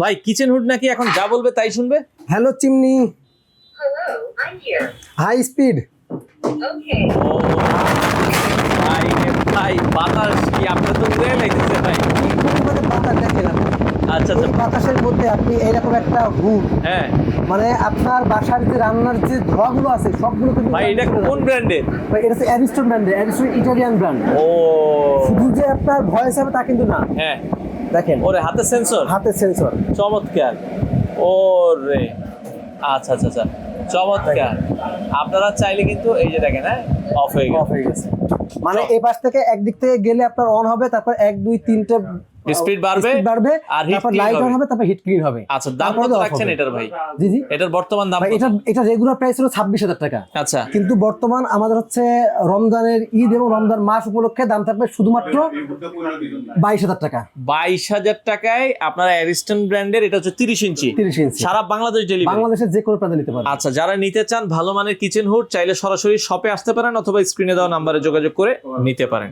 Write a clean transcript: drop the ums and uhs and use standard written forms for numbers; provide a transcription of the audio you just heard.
ভাই kitchen hood নাকি এখন যা বলবে তাই শুনবে? Hello chimney, Hello, I'm here. High speed. Okay. ও ভাই রে ভাই, বাতাস কি আপনার তো উড়ে লাইতেছে ভাই। বাতাস দেখেন আপনি। আচ্ছা এই আচ্ছা, বাতাসের মধ্যে আপনি এইরকম একটা হুড, হ্যাঁ মানে আপনার বাসার যে রান্নার যে ধোঁয়াগুলো আছে সবগুলো কিন্তু ভাই এটা কোন ব্র্যান্ডের? ভাই, এটা হচ্ছে অ্যারিস্টন ব্র্যান্ডের, অ্যারিস্টন ইটালিয়ান ব্র্যান্ড। ও শুধু যে আপনার ভয়েস হবে তা কিন্তু না, হ্যাঁ, দেখেন ওরে হাতে সেন্সর, হাতের সেন্সর। চমৎকার। ওরে আচ্ছা আচ্ছা আচ্ছা, চমৎকার। আপনারা চাইলে কিন্তু এই যে দেখেন, হ্যাঁ অফ হয়ে অফ গেছে। হয়ে গেছে, মানে এই পাশ থেকে একদিক থেকে গেলে আপনার অন হবে, তারপর 1 2 3টে স্পিড বাড়বে বাড়বে, আর হিট তারপর ক্লিন লাইট অন হবে। হবে, তারপর হিট ক্লিন হবে। আচ্ছা, দাম তারপরে কত off রাখছেন হবে। এটার ভাই? জি জি, এটার বর্তমান দাম ভাই কত? এটা রেগুলার প্রাইস হলো 26,000 টাকা। আচ্ছা, কিন্তু বর্তমান আমাদের হচ্ছে রমজানের ঈদ এবং রমজান মাস উপলক্ষে দাম থাকবে শুধুমাত্র 22,000 টাকা। 22,000 টাকায় আপনারা অ্যারিস্টন ব্র্যান্ডের, এটা হচ্ছে 30 ইঞ্চি, 30 ইঞ্চি সারা বাংলাদেশ ডেলিভারি। বাংলাদেশের যে কোনো প্রান্তে নিতে পারবেন। আচ্ছা, যারা নিতে চান ভালো মানের কিচেন হুড চাইলে সরাসরি শপে আসতে পারেন অথবা স্ক্রিনে দেওয়া নাম্বারে যোগাযোগ করে নিতে পারেন।